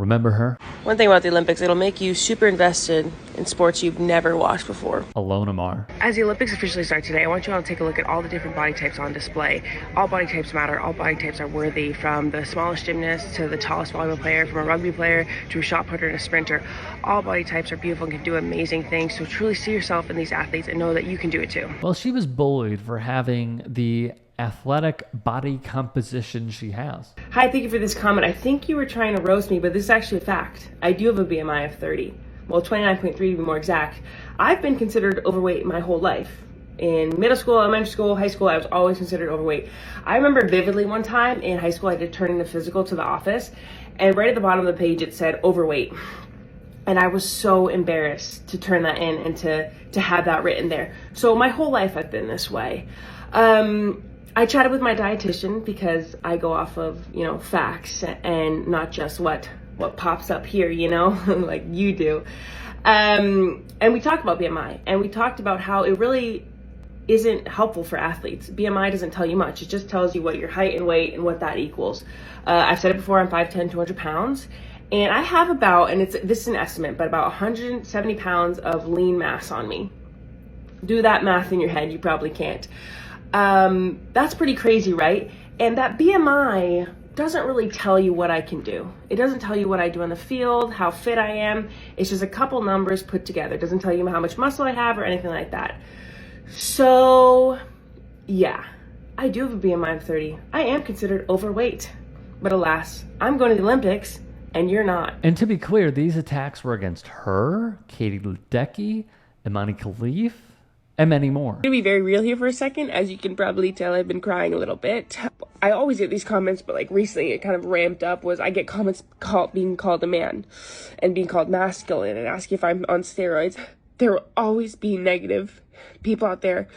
Remember her? One thing about the Olympics, it'll make you super invested in sports you've never watched before. Ilona Maher. As the Olympics officially start today, I want you all to take a look at all the different body types on display. All body types matter. All body types are worthy, from the smallest gymnast to the tallest volleyball player, from a rugby player to a shot putter and a sprinter. All body types are beautiful and can do amazing things. So truly see yourself in these athletes and know that you can do it too. Well, she was bullied for having the athletic body composition she has. Hi, thank you for this comment. I think you were trying to roast me, but this is actually a fact. I do have a BMI of 30. Well, 29.3 to be more exact. I've been considered overweight my whole life. In middle school, elementary school, high school, I was always considered overweight. I remember vividly one time in high school, I did turn in the physical to the office, and right at the bottom of the page, it said overweight. And I was so embarrassed to turn that in and to have that written there. So my whole life I've been this way. I chatted with my dietitian because I go off of, facts and not just what pops up here, like you do. And we talked about BMI, and we talked about how it really isn't helpful for athletes. BMI doesn't tell you much. It just tells you what your height and weight and what that equals. I've said it before, I'm 5'10", 200 pounds. And I have about, and this is an estimate, but about 170 pounds of lean mass on me. Do that math in your head, you probably can't. That's pretty crazy, right? And that BMI doesn't really tell you what I can do. It doesn't tell you what I do in the field, how fit I am. It's just a couple numbers put together. It doesn't tell you how much muscle I have or anything like that. So, yeah, I do have a BMI of 30. I am considered overweight. But alas, I'm going to the Olympics, and you're not. And to be clear, these attacks were against her, Katie Ledecky, Imani Khalif, and many more. I'm gonna be very real here for a second. As you can probably tell, I've been crying a little bit. I always get these comments, but like recently it kind of ramped up. I get comments being called a man and being called masculine and asking if I'm on steroids. There will always be negative people out there,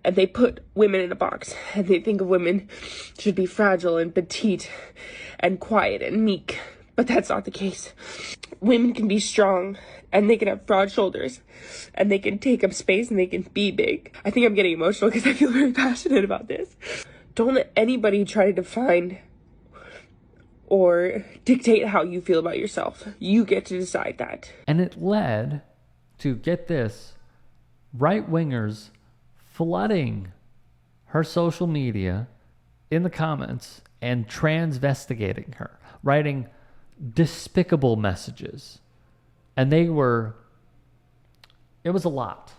and they put women in a box, and they think of women should be fragile and petite and quiet and meek, but that's not the case. Women can be strong, and they can have broad shoulders, and they can take up space, and they can be big. I think I'm getting emotional because I feel very passionate about this. Don't let anybody try to define or dictate how you feel about yourself. You get to decide that. And it led to, get this, right-wingers flooding her social media in the comments and transvestigating her, writing despicable messages. And it was a lot.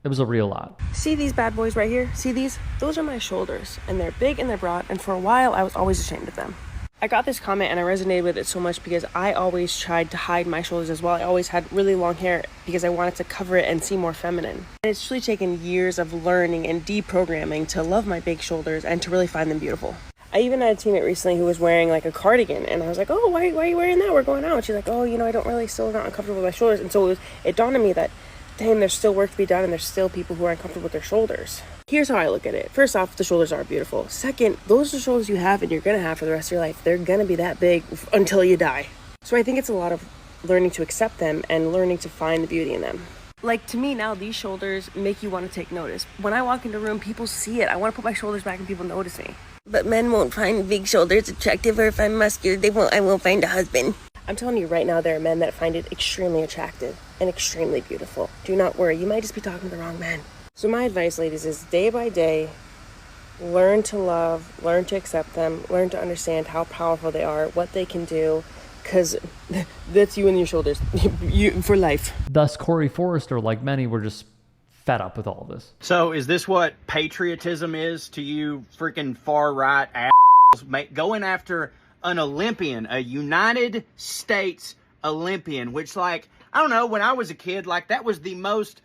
It was a real lot. See these bad boys right here? See these? Those are my shoulders, and they're big and they're broad, and for a while I was always ashamed of them. I got this comment and I resonated with it so much because I always tried to hide my shoulders as well. I always had really long hair because I wanted to cover it and seem more feminine. And it's really taken years of learning and deprogramming to love my big shoulders and to really find them beautiful. I even had a teammate recently who was wearing like a cardigan, and I was like, oh, why are you wearing that? We're going out. And she's like, oh, I don't really, still not uncomfortable with my shoulders. And so it dawned on me that, damn, there's still work to be done, and there's still people who are uncomfortable with their shoulders. Here's how I look at it. First off, the shoulders are beautiful. Second, those are the shoulders you have and you're going to have for the rest of your life. They're going to be that big until you die. So I think it's a lot of learning to accept them and learning to find the beauty in them. Like, to me now, these shoulders make you want to take notice. When I walk into a room, people see it. I want to put my shoulders back and people notice me. But men won't find big shoulders attractive, or if I'm muscular, I won't find a husband. I'm telling you right now, there are men that find it extremely attractive and extremely beautiful. Do not worry, you might just be talking to the wrong man. So my advice, ladies, is day by day, learn to love, learn to accept them, learn to understand how powerful they are, what they can do, because that's you and your shoulders, you for life. Thus, Corey Forrester, like many, were just fed up with all this. So is this what patriotism is to you freaking far-right assholes? Going after an Olympian, a United States Olympian, which, like, I don't know, when I was a kid, like, that was the most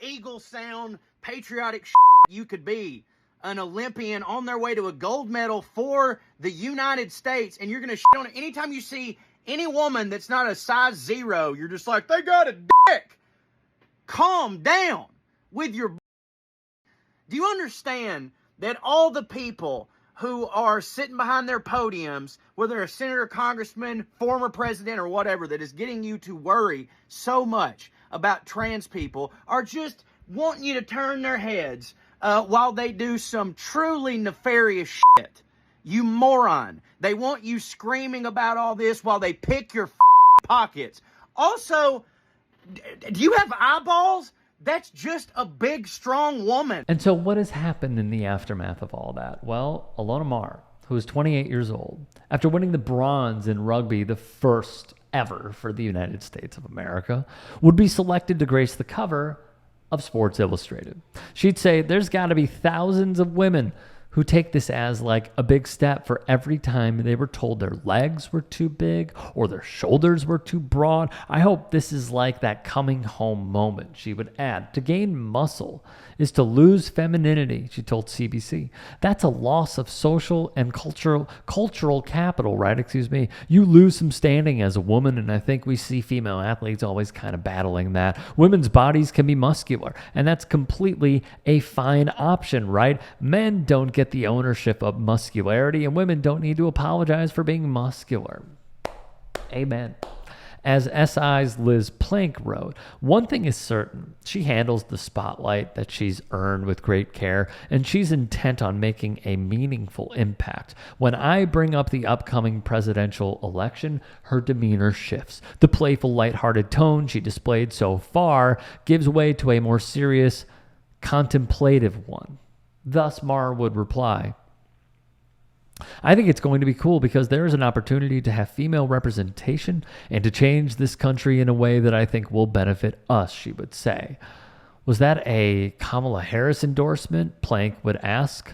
eagle sound patriotic you could be. An Olympian on their way to a gold medal for the United States, and you're gonna shit on it. Anytime you see any woman that's not a size 0, you're just like, they got a dick. Calm down with your. Do you understand that all the people who are sitting behind their podiums, whether a senator, congressman, former president, or whatever, that is getting you to worry so much about trans people, are just wanting you to turn their heads while they do some truly nefarious shit? You moron. They want you screaming about all this while they pick your pockets. Also, do you have eyeballs? That's just a big, strong woman. And so what has happened in the aftermath of all that? Well, Ilona Maher, who is 28 years old, after winning the bronze in rugby, the first ever for the United States of America, would be selected to grace the cover of Sports Illustrated. She'd say there's got to be thousands of women who take this as like a big step for every time they were told their legs were too big or their shoulders were too broad. I hope this is like that coming home moment, she would add. To gain muscle is to lose femininity, she told CBC. That's a loss of social and cultural capital, right? You lose some standing as a woman, and I think we see female athletes always kind of battling that. Women's bodies can be muscular, and that's completely a fine option, right? Men don't get the ownership of muscularity, and women don't need to apologize for being muscular. Amen. As SI's Liz Plank wrote, one thing is certain, she handles the spotlight that she's earned with great care, and she's intent on making a meaningful impact. When I bring up the upcoming presidential election, her demeanor shifts. The playful, lighthearted tone she displayed so far gives way to a more serious, contemplative one. Thus, Maher would reply, I think it's going to be cool because there is an opportunity to have female representation and to change this country in a way that I think will benefit us, she would say. Was that a Kamala Harris endorsement? Plank would ask.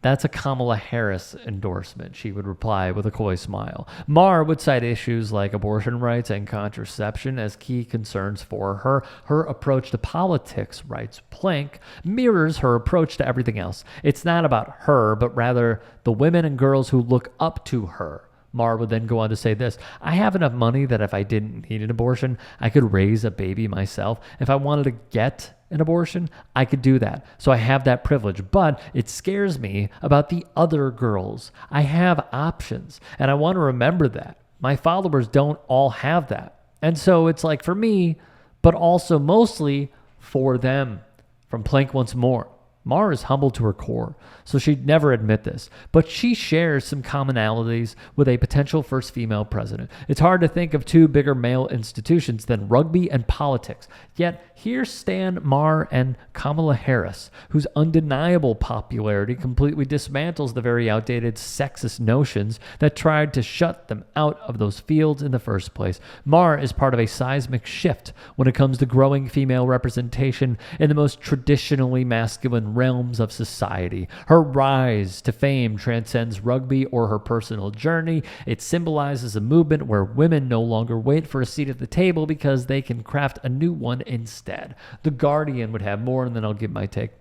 That's a Kamala Harris endorsement, she would reply with a coy smile. Maher would cite issues like abortion rights and contraception as key concerns for her. Her approach to politics, writes Plank, mirrors her approach to everything else. It's not about her, but rather the women and girls who look up to her. Maher would then go on to say this, I have enough money that if I didn't need an abortion, I could raise a baby myself. If I wanted to get an abortion, I could do that. So I have that privilege, but it scares me about the other girls. I have options, and I want to remember that. My followers don't all have that. And so it's like for me, but also mostly for them. From Plank once more. Maher is humble to her core, so she'd never admit this, but she shares some commonalities with a potential first female president. It's hard to think of two bigger male institutions than rugby and politics. Yet here stand Maher and Kamala Harris, whose undeniable popularity completely dismantles the very outdated sexist notions that tried to shut them out of those fields in the first place. Maher is part of a seismic shift when it comes to growing female representation in the most traditionally masculine realms of society. Her rise to fame transcends rugby or her personal journey. It symbolizes a movement where women no longer wait for a seat at the table because they can craft a new one instead. The Guardian would have more, and then I'll give my take.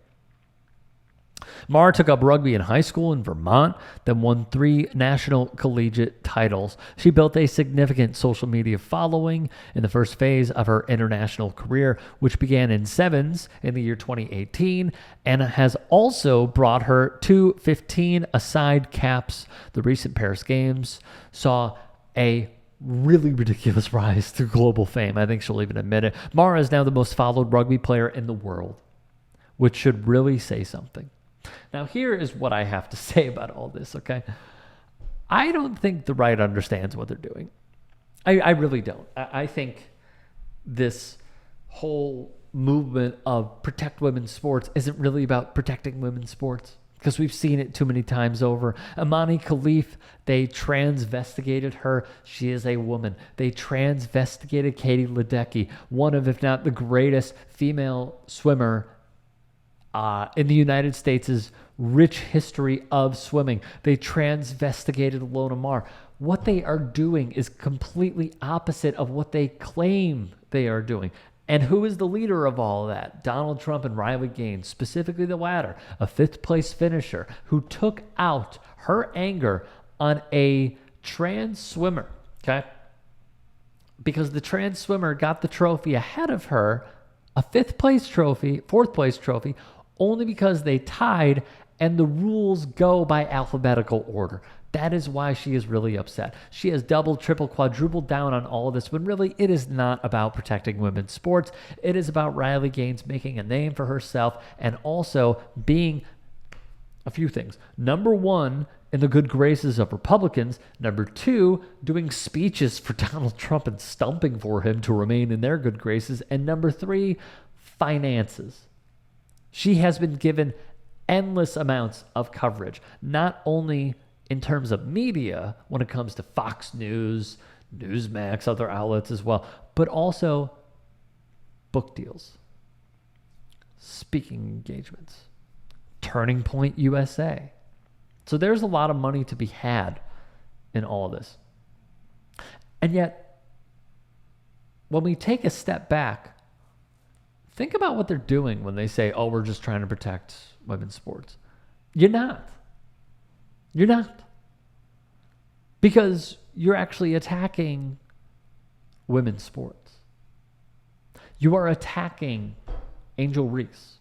Maher took up rugby in high school in Vermont, then won 3 national collegiate titles. She built a significant social media following in the first phase of her international career, which began in sevens in the year 2018, and has also brought her 2 15-a-side caps. The recent Paris Games saw a really ridiculous rise to global fame. I think she'll even admit it. Maher is now the most followed rugby player in the world, which should really say something. Now, here is what I have to say about all this, okay? I don't think the right understands what they're doing. I really don't. I think this whole movement of protect women's sports isn't really about protecting women's sports because we've seen it too many times over. Imani Khalif, they transvestigated her. She is a woman. They transvestigated Katie Ledecky, one of, if not the greatest female swimmer in the United States' rich history of swimming. They transvestigated Ilona Maher. What they are doing is completely opposite of what they claim they are doing. And who is the leader of all of that? Donald Trump and Riley Gaines, specifically the latter, a 5th-place finisher who took out her anger on a trans swimmer, okay? Because the trans swimmer got the trophy ahead of her, a 5th-place trophy, 4th-place trophy, only because they tied and the rules go by alphabetical order. That is why she is really upset. She has doubled, tripled, quadrupled down on all of this when really it is not about protecting women's sports. It is about Riley Gaines making a name for herself and also being a few things. Number one, in the good graces of Republicans. Number 2, doing speeches for Donald Trump and stumping for him to remain in their good graces. And number 3, finances. She has been given endless amounts of coverage, not only in terms of media when it comes to Fox News, Newsmax, other outlets as well, but also book deals, speaking engagements, Turning Point USA. So there's a lot of money to be had in all of this. And yet, when we take a step back, think about what they're doing when they say, oh, we're just trying to protect women's sports. You're not. You're not. Because you're actually attacking women's sports. You are attacking Angel Reese.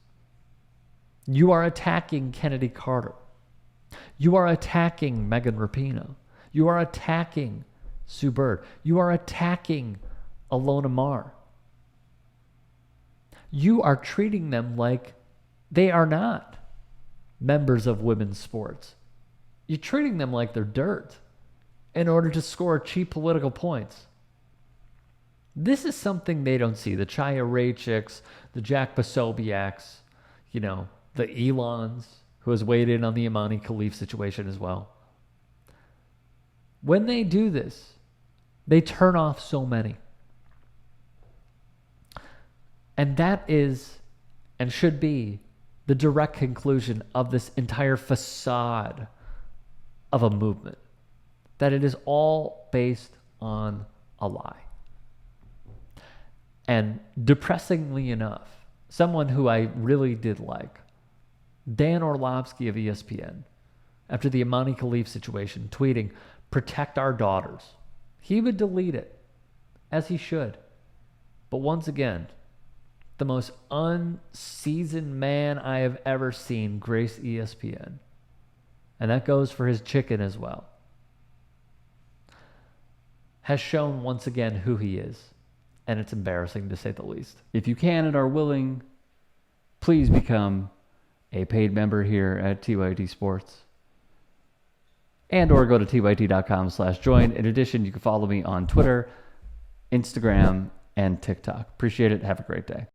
You are attacking Kennedy Carter. You are attacking Megan Rapinoe. You are attacking Sue Bird. You are attacking Ilona Maher. You are treating them like they are not members of women's sports. You're treating them like they're dirt in order to score cheap political points. This is something they don't see. The Chaya Raychicks, the Jack Posobiaks, the Elons, who has weighed in on the Imani Khalif situation as well. When they do this, they turn off so many. And that is and should be the direct conclusion of this entire facade of a movement. That it is all based on a lie. And depressingly enough, someone who I really did like, Dan Orlovsky of ESPN, after the Imani Khalif situation, tweeting, "Protect our daughters." He would delete it, as he should. But once again, the most unseasoned man I have ever seen grace ESPN. And that goes for his chicken as well. Has shown once again who he is. And it's embarrassing to say the least. If you can and are willing, please become a paid member here at TYT Sports. And or go to tyt.com/join. In addition, you can follow me on Twitter, Instagram, and TikTok. Appreciate it. Have a great day.